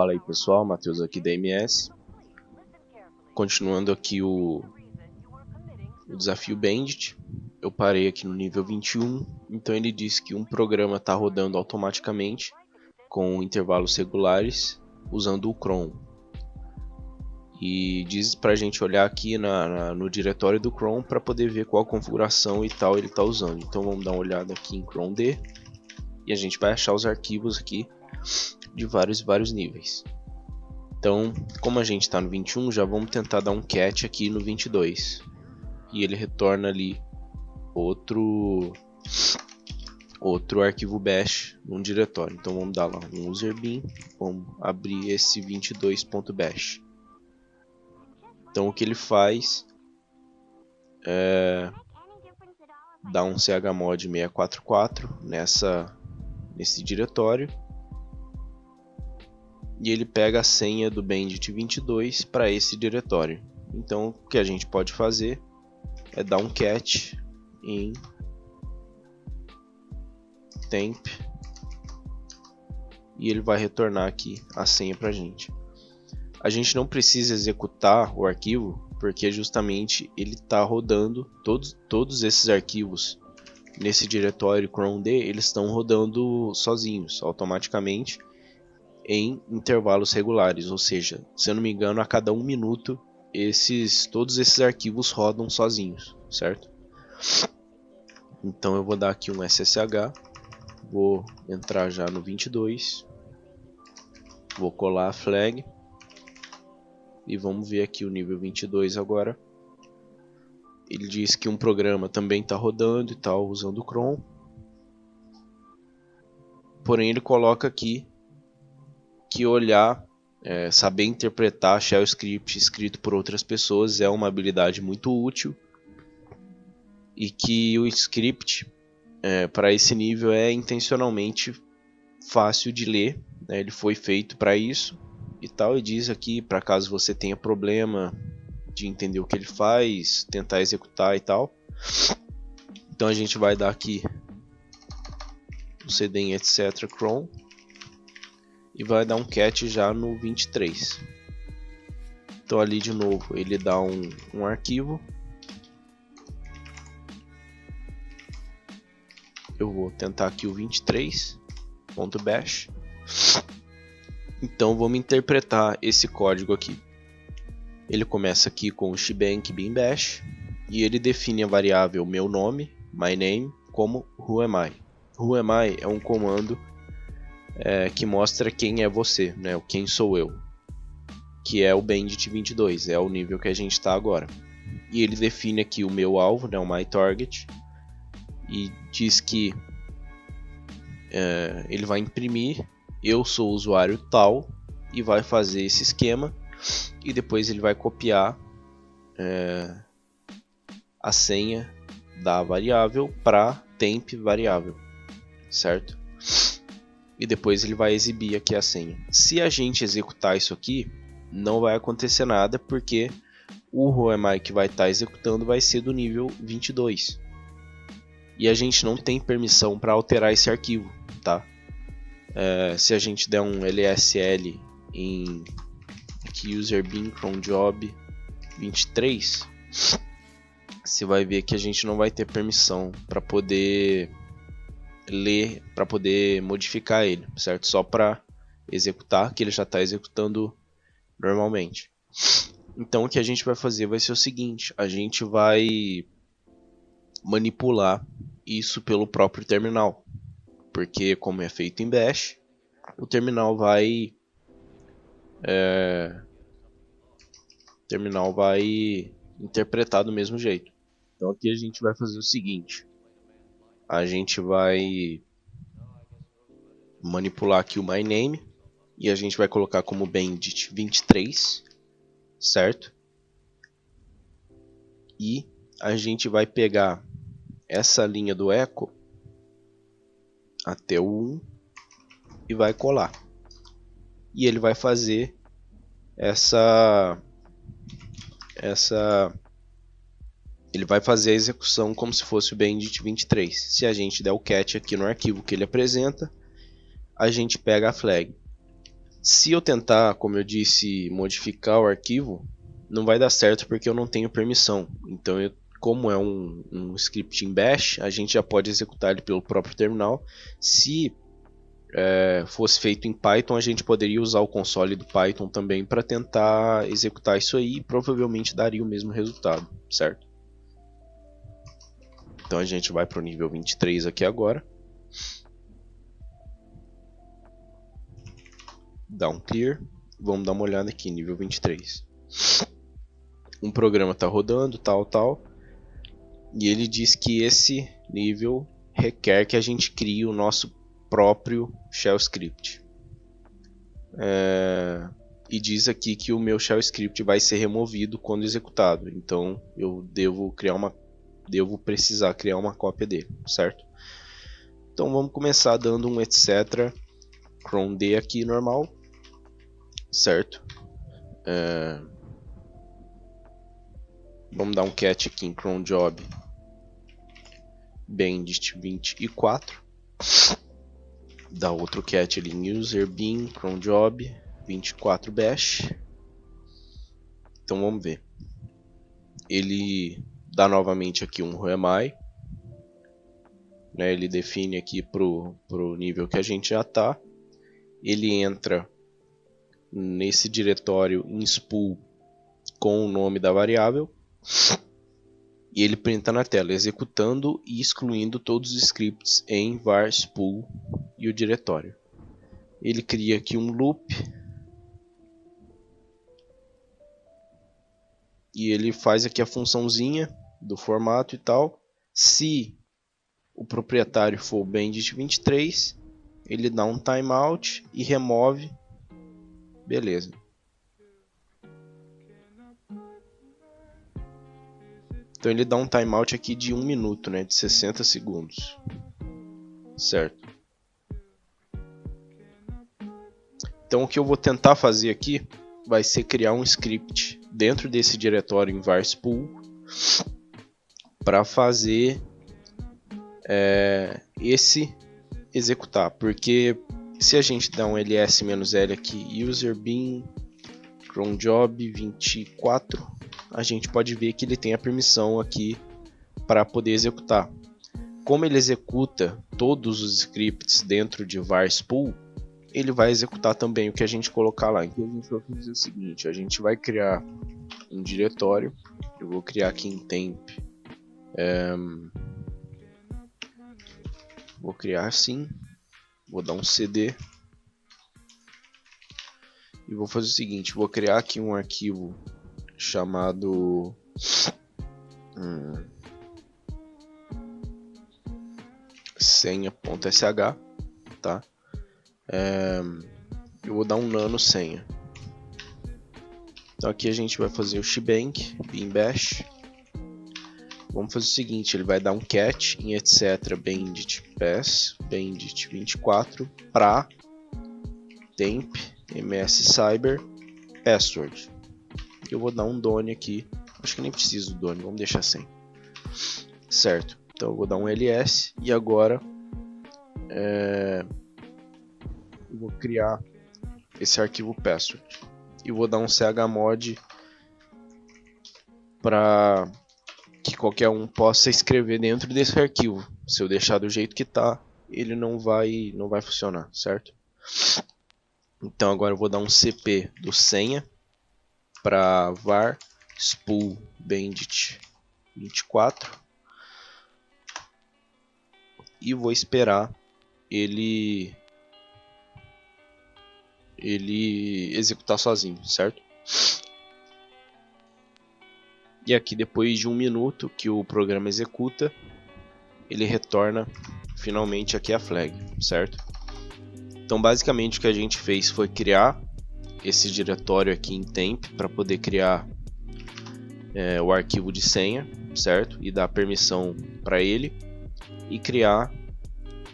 Fala aí pessoal, Matheus aqui da MS. Continuando aqui o desafio Bandit. Eu parei aqui no nível 21, então ele diz que um programa está rodando automaticamente com intervalos regulares usando o Chrome. E diz pra gente olhar aqui no diretório do Chrome para poder ver qual configuração e tal ele está usando. Então vamos dar uma olhada aqui em chromd e a gente vai achar os arquivos aqui de vários níveis. Então, como a gente está no 21, já vamos tentar dar um cat aqui no 22. E ele retorna ali outro arquivo bash num diretório. Então vamos dar lá um userbin, vamos abrir esse 22.bash. Então o que ele faz é dar um chmod 644 nesse diretório. E ele pega a senha do Bandit 22 para esse diretório. Então o que a gente pode fazer é dar um cat em temp e ele vai retornar aqui a senha para a gente. A gente não precisa executar o arquivo porque justamente ele está rodando todos esses arquivos nesse diretório chromd, eles estão rodando sozinhos, automaticamente, em intervalos regulares, ou seja, se eu não me engano, a cada 1 minuto todos esses arquivos rodam sozinhos, certo? Então eu vou dar aqui um SSH, vou entrar já no 22, vou colar a flag e vamos ver aqui o nível 22 agora. Ele diz que um programa também está rodando e tal, usando o Chrome, porém ele coloca aqui que saber interpretar shell script escrito por outras pessoas é uma habilidade muito útil e que o script para esse nível é intencionalmente fácil de ler, né? Ele foi feito para isso e tal, e diz aqui para caso você tenha problema de entender o que ele faz, tentar executar e tal. Então a gente vai dar aqui o cd em etc chrome e vai dar um cat já no 23. Então ali de novo ele dá um arquivo. Eu vou tentar aqui o 23.bash. Então vamos interpretar esse código aqui. Ele começa aqui com o shebang bin bash e ele define a variável meu nome, my name, como whoami. Whoami é um comando que mostra quem é você, né? Quem sou eu, que é o Bandit 22, é o nível que a gente está agora. E ele define aqui o meu alvo, né? O my target, e diz que ele vai imprimir eu sou o usuário tal e vai fazer esse esquema e depois ele vai copiar a senha da variável para temp variável, certo? E depois ele vai exibir aqui a senha. Se a gente executar isso aqui, não vai acontecer nada, porque o whoami que vai estar executando vai ser do nível 22. E a gente não tem permissão para alterar esse arquivo, tá? Se a gente der um lsl em aqui userbin cronjob 23, você vai ver que a gente não vai ter permissão para poder ler, para poder modificar ele, certo? Só para executar, que ele já está executando normalmente. Então o que a gente vai fazer vai ser o seguinte: a gente vai manipular isso pelo próprio terminal, porque como é feito em bash, o terminal vai interpretar do mesmo jeito. Então aqui a gente vai fazer o seguinte: a gente vai manipular aqui o my name e a gente vai colocar como bandit 23, certo? E a gente vai pegar essa linha do echo até o 1 e vai colar. E ele vai fazer ele vai fazer a execução como se fosse o Bandit 23. Se a gente der o cat aqui no arquivo que ele apresenta, a gente pega a flag. Se eu tentar, como eu disse, modificar o arquivo, não vai dar certo porque eu não tenho permissão. Então, como é um script em Bash, a gente já pode executar ele pelo próprio terminal. Se fosse feito em Python, a gente poderia usar o console do Python também para tentar executar isso aí e provavelmente daria o mesmo resultado, certo? Então a gente vai para o nível 23 aqui agora. Dá um clear. Vamos dar uma olhada aqui, nível 23. Um programa está rodando, tal. E ele diz que esse nível requer que a gente crie o nosso próprio shell script. E diz aqui que o meu shell script vai ser removido quando executado. Então eu devo precisar criar uma cópia dele, certo? Então vamos começar dando um etc cron d aqui normal, certo? Vamos dar um cat aqui em cron job bandit 24. Dá outro cat ali em user bin cron job 24 bash. Então vamos ver. Ele dá novamente aqui um who am I, né? Ele define aqui pro nível que a gente já está. Ele entra nesse diretório em spool com o nome da variável e ele printa na tela executando e excluindo todos os scripts em var spool e o diretório. Ele cria aqui um loop e ele faz aqui a funçãozinha do formato e tal. Se o proprietário for o bandit 23, ele dá um timeout e remove. Beleza. Então ele dá um timeout aqui de 1 minuto, né, de 60 segundos. Certo. Então o que eu vou tentar fazer aqui vai ser criar um script dentro desse diretório em var spool para fazer esse executar, porque se a gente dá um ls-l aqui, user bin cron job 24, a gente pode ver que ele tem a permissão aqui para poder executar. Como ele executa todos os scripts dentro de var spool, ele vai executar também o que a gente colocar lá. Então a gente vai fazer o seguinte, a gente vai criar um diretório. Eu vou criar aqui em temp, vou criar assim, vou dar um cd e vou fazer o seguinte, vou criar aqui um arquivo chamado senha.sh, tá? Eu vou dar um nano senha. Então aqui a gente vai fazer o shebang bin bash. Vamos fazer o seguinte, ele vai dar um cat em etc bandit pass bandit 24 para temp ms cyber password. Eu vou dar um done aqui, acho que nem preciso do done, vamos deixar sem. Certo, então eu vou dar um ls e agora eu vou criar esse arquivo password e vou dar um chmod para que qualquer um possa escrever dentro desse arquivo. Se eu deixar do jeito que está, ele não vai funcionar, certo? Então agora eu vou dar um cp do senha para var spool bandit 24 e vou esperar ele executar sozinho, certo? E aqui depois de 1 minuto que o programa executa, ele retorna finalmente aqui a flag, certo? Então basicamente o que a gente fez foi criar esse diretório aqui em temp para poder criar o arquivo de senha, certo? E dar permissão para ele e criar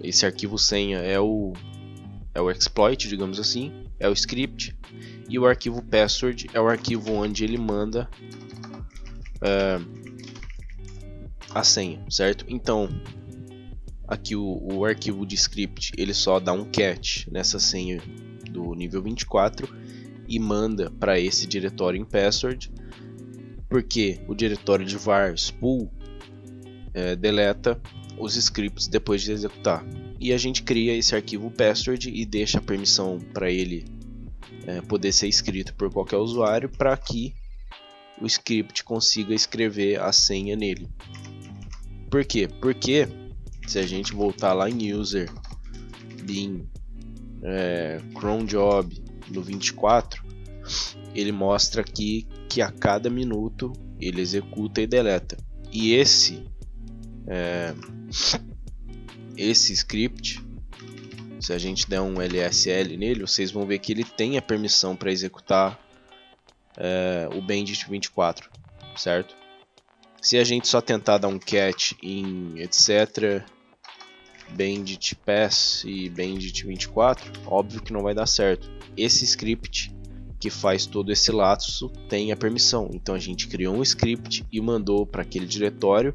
esse arquivo senha é o exploit, digamos assim, é o script, e o arquivo password é o arquivo onde ele manda a senha, certo? Então aqui o arquivo de script ele só dá um cat nessa senha do nível 24 e manda para esse diretório em password, porque o diretório de var spool deleta os scripts depois de executar. E a gente cria esse arquivo password e deixa a permissão para ele poder ser escrito por qualquer usuário, para que o script consiga escrever a senha nele. Por quê? Porque se a gente voltar lá em user bin cron job no 24, ele mostra aqui que a cada minuto ele executa e deleta. E esse script, se a gente der um lsl nele, vocês vão ver que ele tem a permissão para executar o Bandit 24, certo? Se a gente só tentar dar um cat em etc Bandit pass e Bandit 24, óbvio que não vai dar certo. Esse script que faz todo esse laço tem a permissão, então a gente criou um script e mandou para aquele diretório,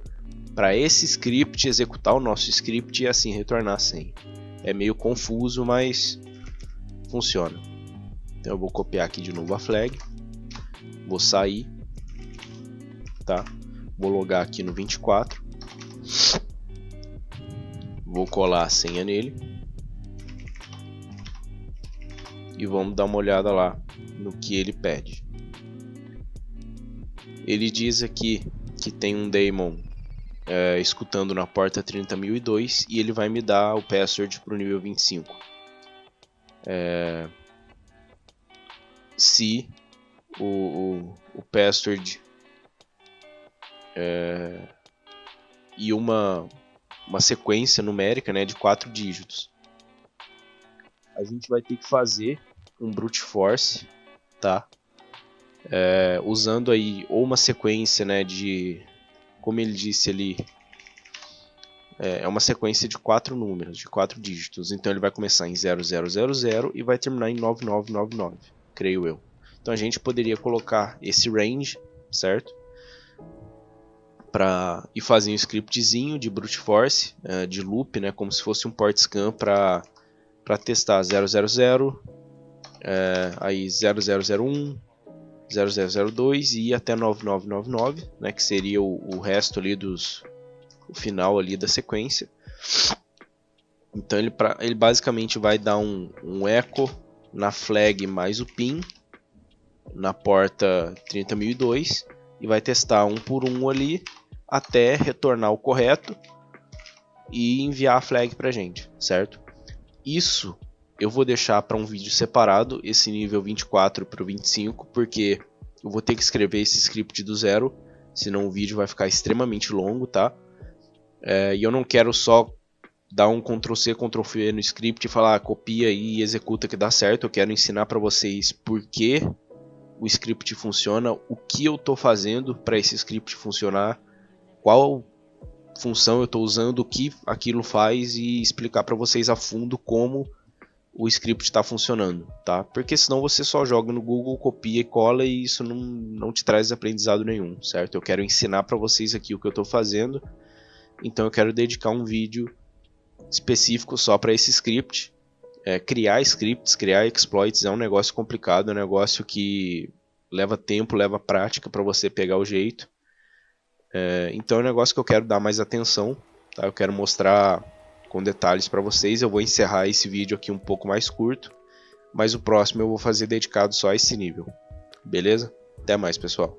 para esse script executar o nosso script e assim retornar a senha. É meio confuso, mas funciona. Então eu vou copiar aqui de novo a flag, vou sair, tá? Vou logar aqui no 24, vou colar a senha nele e vamos dar uma olhada lá no que ele pede. Ele diz aqui que tem um daemon escutando na porta 30.002 e ele vai me dar o password para o nível 25. Se o password e uma sequência numérica, né, de 4 dígitos. A gente vai ter que fazer um brute force, tá? Usando aí ou uma sequência, né, de, como ele disse ali, é uma sequência de 4 números, de 4 dígitos. Então ele vai começar em 0000 e vai terminar em 9999, creio eu. Então a gente poderia colocar esse range, certo? E fazer um scriptzinho de brute force, de loop, né, como se fosse um port scan para testar 000, aí 0001, 0002 e ir até 9999, né, que seria o resto ali o final ali da sequência. Então ele basicamente vai dar um echo na flag mais o pin na porta 30.002 e vai testar um por um ali até retornar o correto e enviar a flag pra gente, certo? Isso eu vou deixar para um vídeo separado, esse nível 24 para o 25, porque eu vou ter que escrever esse script do zero, senão o vídeo vai ficar extremamente longo, tá? E eu não quero só dar um Ctrl+C, Ctrl+V no script e falar copia e executa que dá certo. Eu quero ensinar para vocês por que o script funciona, o que eu estou fazendo para esse script funcionar, qual função eu estou usando, o que aquilo faz e explicar para vocês a fundo como o script está funcionando, tá? Porque senão você só joga no Google, copia e cola e isso não te traz aprendizado nenhum, certo? Eu quero ensinar para vocês aqui o que eu estou fazendo, então eu quero dedicar um vídeo específico só para esse script. Criar scripts, criar exploits é um negócio complicado, é um negócio que leva tempo, leva prática para você pegar o jeito. Então é um negócio que eu quero dar mais atenção, tá? Eu quero mostrar com detalhes para vocês. Eu vou encerrar esse vídeo aqui um pouco mais curto, mas o próximo eu vou fazer dedicado só a esse nível. Beleza? Até mais, pessoal.